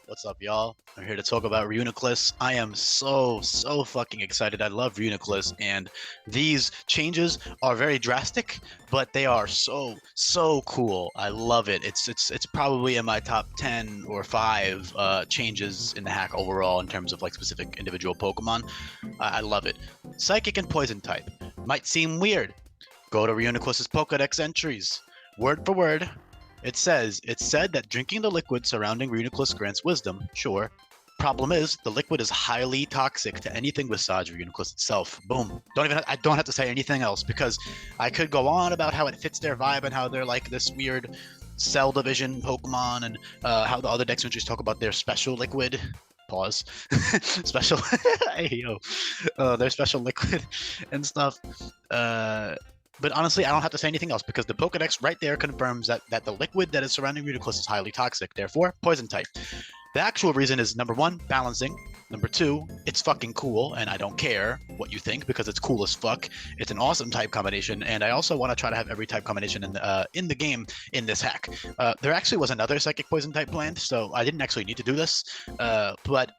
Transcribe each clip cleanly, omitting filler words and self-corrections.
What's up, y'all? I'm here to talk about Reuniclus. I am so fucking excited. I love Reuniclus, and these changes are very drastic, but they are so cool. I love it. It's probably in my top 10 or 5 changes in the hack overall in terms of like specific individual Pokemon. I love it. Psychic and Poison type might seem weird. Go to Reuniclus's Pokedex entries. Word for word, it's said that drinking the liquid surrounding Reuniclus grants wisdom. Sure. Problem is, the liquid is highly toxic to anything besides Reuniclus itself. Boom. I don't have to say anything else because I could go on about how it fits their vibe and how they're like this weird cell division Pokemon and how the other dex entries talk about their special liquid. Pause. Special. Hey, yo. Their special liquid and stuff. But honestly, I don't have to say anything else because the Pokedex right there confirms that the liquid that is surrounding Reuniclus is highly toxic, therefore poison type. The actual reason is number 1, balancing. Number 2, it's fucking cool, and I don't care what you think because it's cool as fuck. It's an awesome type combination, and I also want to try to have every type combination in the game in this hack. There actually was another psychic poison type planned, so I didn't actually need to do this. But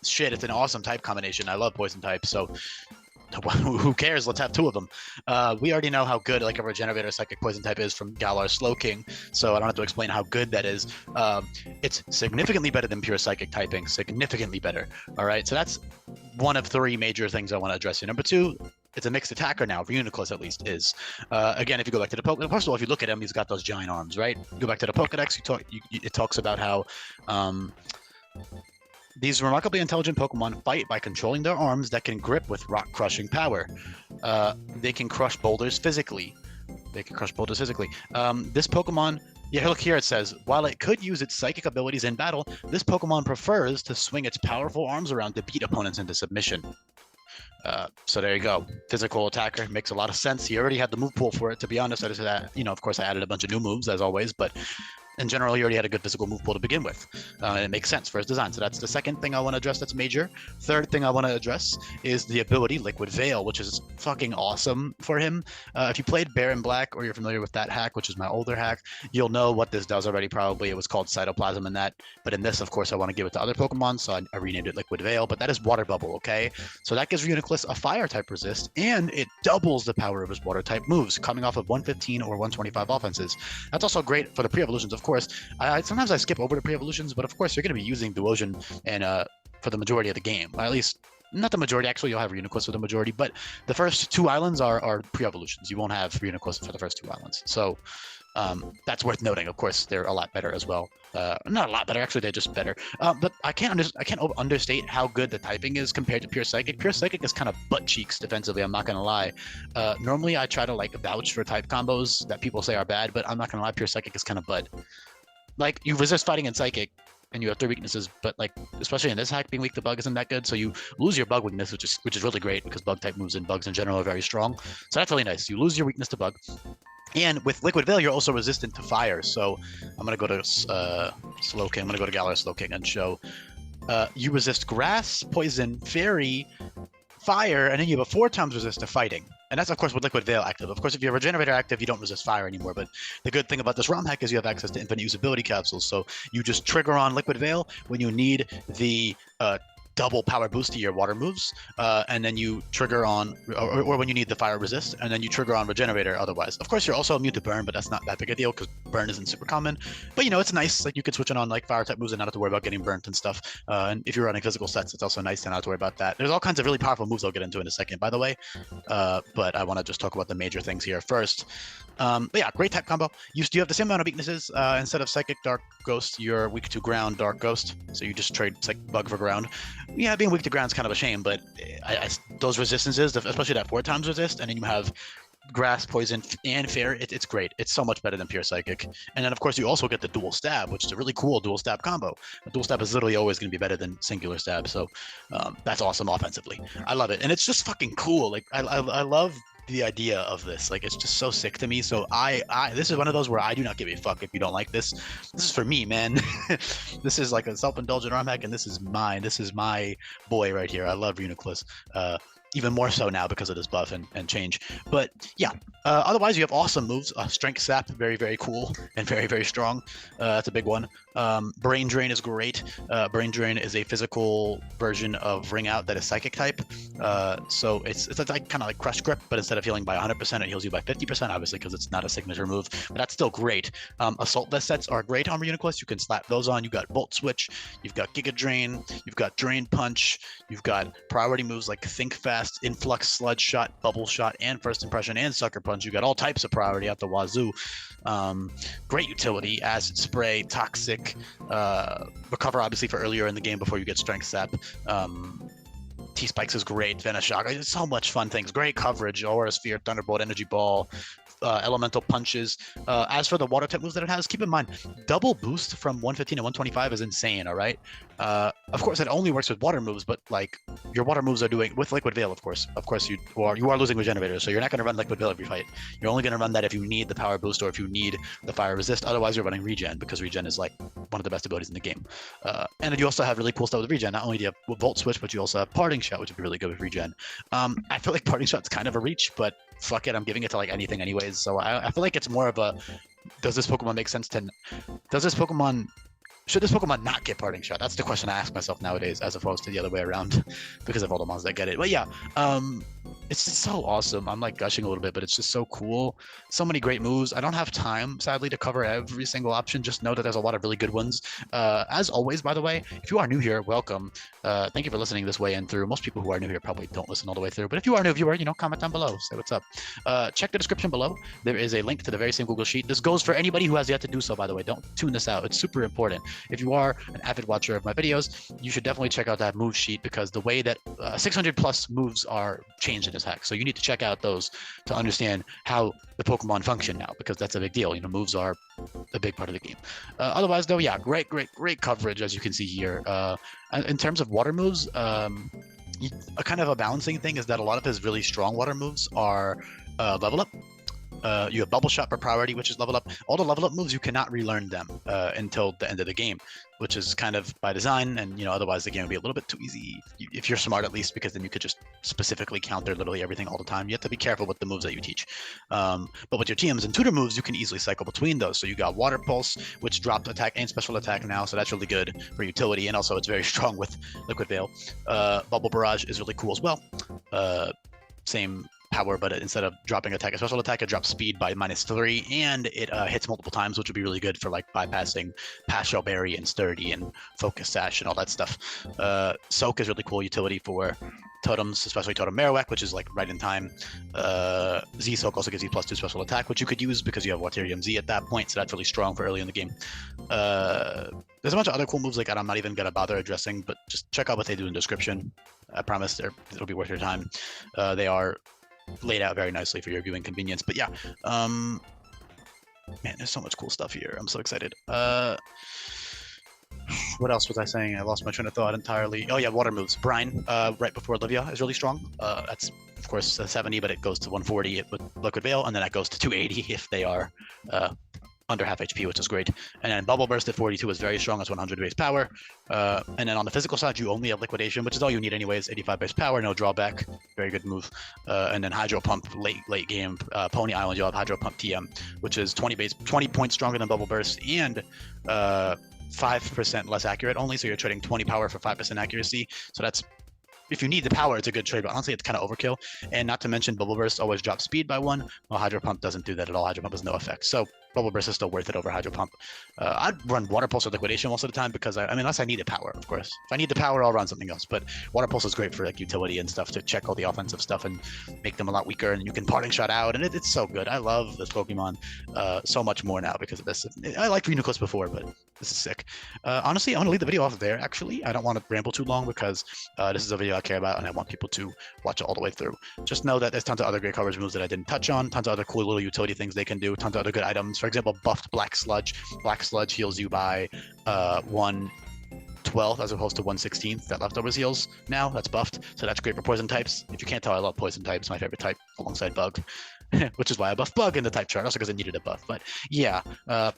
shit, it's an awesome type combination. I love poison type, so who cares? Let's have 2 of them. We already know how good like a Regenerator Psychic Poison type is from Galar Slowking, so I don't have to explain how good that is. It's significantly better than pure Psychic typing, significantly better. All right, so that's one of 3 major things I want to address here. Number 2, it's a mixed attacker now. Reuniclus at least is. Again, if you go back to the Pokedex, first of all, if you look at him, he's got those giant arms, right? You go back to the Pokedex, it talks about how these remarkably intelligent Pokemon fight by controlling their arms that can grip with rock-crushing power. They can crush boulders physically. This Pokemon... Yeah, look here it says, while it could use its psychic abilities in battle, this Pokemon prefers to swing its powerful arms around to beat opponents into submission. So there you go. Physical attacker makes a lot of sense. He already had the move pool for it, to be honest. I just had, of course I added a bunch of new moves as always, but in general, he already had a good physical move pool to begin with. It makes sense for his design. So that's the second thing I want to address that's major. Third thing I want to address is the ability Liquid Veil, which is fucking awesome for him. If you played Bear in Black or you're familiar with that hack, which is my older hack, you'll know what this does already probably. It was called Cytoplasm in that. But in this, of course, I want to give it to other Pokemon, so I renamed it Liquid Veil. But that is Water Bubble, okay? So that gives Reuniclus a Fire type resist, and it doubles the power of his Water type moves, coming off of 115 or 125 offenses. That's also great for the pre-evolutions, of course. Sometimes I skip over the pre-evolutions, but of course you're going to be using Duosion and for the majority of the game. Or at least, not the majority, actually, you'll have Reuniclus for the majority, but the first 2 islands are pre-evolutions. You won't have Reuniclus for the first 2 islands. So that's worth noting. Of course, they're a lot better as well. Not a lot better, actually, they're just better. But I can't understate how good the typing is compared to Pure Psychic. Pure Psychic is kind of butt cheeks defensively, I'm not going to lie. Normally, I try to like vouch for type combos that people say are bad, but I'm not going to lie, Pure Psychic is kind of bud. Like, you resist fighting in Psychic, and you have 3 weaknesses, but like, especially in this hack, being weak to Bug isn't that good, so you lose your Bug weakness, which is really great, because Bug-type moves and Bugs in general are very strong. So that's really nice. You lose your weakness to Bug. And with Liquid Veil, you're also resistant to Fire, so I'm going to go to Slowking. I'm going to go to Galar Slowking and show you resist Grass, Poison, Fairy, Fire, and then you have a 4 times resist to fighting. And that's, of course, with Liquid Veil active. Of course, if you're Regenerator active, you don't resist fire anymore. But the good thing about this ROM hack is you have access to infinite usability capsules. So you just trigger on Liquid Veil when you need the double power boost to your water moves, and then you trigger on, or when you need the fire resist, and then you trigger on Regenerator otherwise. Of course, you're also immune to burn, but that's not that big a deal because burn isn't super common. But it's nice. Like, you could switch it on like fire type moves and not have to worry about getting burnt and stuff. And if you're running physical sets, it's also nice to not have to worry about that. There's all kinds of really powerful moves I'll get into in a second, by the way. But I want to just talk about the major things here first. But yeah, great type combo. You have the same amount of weaknesses. Instead of Psychic Dark Ghost, you're weak to Ground Dark Ghost. So you just trade Psychic Bug for Ground. Yeah, being weak to ground is kind of a shame, but those resistances, especially that 4 times resist, and then you have Grass, Poison, and Fair, it's great. It's so much better than Pure Psychic. And then, of course, you also get the Dual Stab, which is a really cool Dual Stab combo. A Dual Stab is literally always going to be better than Singular Stab, so that's awesome offensively. I love it, and it's just fucking cool. Like, I love the idea of this. Like, it's just so sick to me. So this is one of those where I do not give a fuck if you don't like this. This is for me, man. This is like a self-indulgent ROM hack, and this is mine. This is my boy right here. I love Reuniclus. even more so now because of this buff and change. But yeah, otherwise you have awesome moves. Strength Sap, very, very cool and very, very strong. That's a big one. Brain Drain is great. Brain Drain is a physical version of Ring Out that is Psychic type. So it's like kind of like Crush Grip, but instead of healing by 100%, it heals you by 50%, obviously, because it's not a signature move. But that's still great. Assault Vest sets are great on Reuniclus. You can slap those on. You've got Volt Switch, you've got Giga Drain, you've got Drain Punch, you've got priority moves like Think Fast, Influx, Sludge Shot, Bubble Shot, and First Impression, and Sucker Punch. You got all types of priority at the wazoo. Great utility. Acid Spray, Toxic, Recover obviously for earlier in the game before you get Strength Sap. T-Spikes is great. Venoshock, it's so much fun things. Great coverage. Aura Sphere, Thunderbolt, Energy Ball, Elemental Punches. As for the water type moves that it has, keep in mind, double boost from 115 to 125 is insane, all right? Of course, it only works with water moves, but like your water moves are doing with Liquid Veil, of course. Of course, you are losing Regenerator, so you're not going to run Liquid Veil every fight. You're only going to run that if you need the power boost or if you need the fire resist. Otherwise, you're running Regen because Regen is like one of the best abilities in the game. And you also have really cool stuff with Regen. Not only do you have Volt Switch, but you also have Parting Shot, which would be really good with Regen. I feel like Parting Shot's kind of a reach, but fuck it, I'm giving it to like anything anyways. So I feel like it's more of a, does this Pokemon make sense to, should this Pokemon not get Parting Shot? That's the question I ask myself nowadays, as opposed to the other way around, because of all the mons that get it. But yeah, it's just so awesome. I'm like gushing a little bit, but it's just so cool. So many great moves. I don't have time, sadly, to cover every single option. Just know that there's a lot of really good ones. As always, by the way, if you are new here, welcome. Thank you for listening this way and through. Most people who are new here probably don't listen all the way through, but if you are a new viewer, comment down below, say what's up. Check the description below. There is a link to the very same Google Sheet. This goes for anybody who has yet to do so, by the way. Don't tune this out. It's super important. If you are an avid watcher of my videos, you should definitely check out that move sheet, because the way that 600 plus moves are changed in this hack. So you need to check out those to understand how the Pokemon function now, because that's a big deal. Moves are a big part of the game. Otherwise, though, yeah, great coverage, as you can see here. In terms of water moves, a kind of a balancing thing is that a lot of his really strong water moves are level up. You have Bubble Shot for priority, which is level up. All the level up moves, you cannot relearn them until the end of the game, which is kind of by design. And otherwise the game would be a little bit too easy if you're smart, at least, because then you could just specifically counter literally everything all the time. You have to be careful with the moves that you teach. But with your TMs and tutor moves, you can easily cycle between those. So you got Water Pulse, which dropped attack and special attack now, so that's really good for utility, and also it's very strong with Liquid Veil. Bubble Barrage is really cool as well. Same power, but instead of dropping attack and special attack, it drops speed by -3, and it hits multiple times, which would be really good for like bypassing Pass Shell Berry and Sturdy and Focus Sash and all that stuff. Soak is really cool utility for totems, especially Totem Marowak, which is like right in time. Z-Soak also gives you +2 special attack, which you could use because you have Waterium Z at that point, so that's really strong for early in the game. There's a bunch of other cool moves like I'm not even gonna bother addressing, but just check out what they do in the description. I promise it'll be worth your time. They are laid out very nicely for your viewing convenience. But yeah, man, there's so much cool stuff here. I'm so excited. What else was I saying? I lost my train of thought entirely. Oh yeah, water moves. Brine, right before Olivia, is really strong. That's of course 70, but it goes to 140 with Liquid Veil, and then that goes to 280 if they are under half HP, which is great. And then Bubble Burst at 42 is very strong. It's 100 base power. And then on the physical side, you only have Liquidation, which is all you need anyways. 85 base power, no drawback. Very good move. And then Hydro Pump late game. Pony Island, you'll have Hydro Pump TM, which is 20 points stronger than Bubble Burst, and 5% less accurate only. So you're trading 20 power for 5% accuracy. So that's, if you need the power, it's a good trade, but honestly, it's kind of overkill. And not to mention, Bubble Burst always drops speed by 1, while Hydro Pump doesn't do that at all. Hydro Pump has no effect. So Bubble Burst is still worth it over Hydro Pump. I'd run Water Pulse or Liquidation most of the time because, I mean, unless I need the power, of course. If I need the power, I'll run something else. But Water Pulse is great for like utility and stuff to check all the offensive stuff and make them a lot weaker. And you can Parting Shot out, and it's so good. I love this Pokemon so much more now because of this. I liked Reuniclus before, but this is sick. Honestly, I want to leave the video off there, actually. I don't want to ramble too long because this is a video I care about, and I want people to watch it all the way through. Just know that there's tons of other great coverage moves that I didn't touch on, tons of other cool little utility things they can do, tons of other good items. For example, buffed Black Sludge. Black Sludge heals you by 1/12 as opposed to 1/16 that Leftovers heals now. That's buffed, so that's great for poison types. If you can't tell, I love poison types. My favorite type alongside Bug. which is why I buffed Bug in the type chart, also because it needed a buff. But yeah,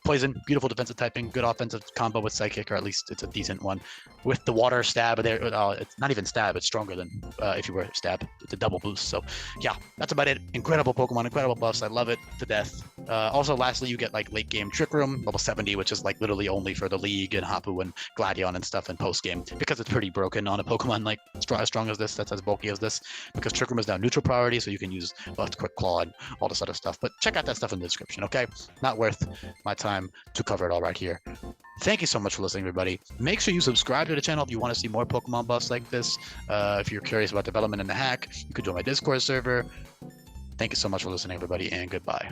Poison, beautiful defensive typing, good offensive combo with Psychic, or at least it's a decent one. With the water stab, there, it's not even stab, it's stronger than if you were stab. It's a double boost. So yeah, that's about it. Incredible Pokemon, incredible buffs. I love it to death. Also, lastly, you get like late game Trick Room, level 70, which is like literally only for the League and Hapu and Gladion and stuff in post game, because it's pretty broken on a Pokemon like as strong as this, that's as bulky as this, because Trick Room is now neutral priority, so you can use buffed Quick Claw and all this other stuff. But check out that stuff in the description, okay? Not worth my time to cover it all right here. Thank you so much for listening, everybody. Make sure you subscribe to the channel if you want to see more Pokemon buffs like this. If you're curious about development in the hack, you could join my Discord server. Thank you so much for listening, everybody, and goodbye.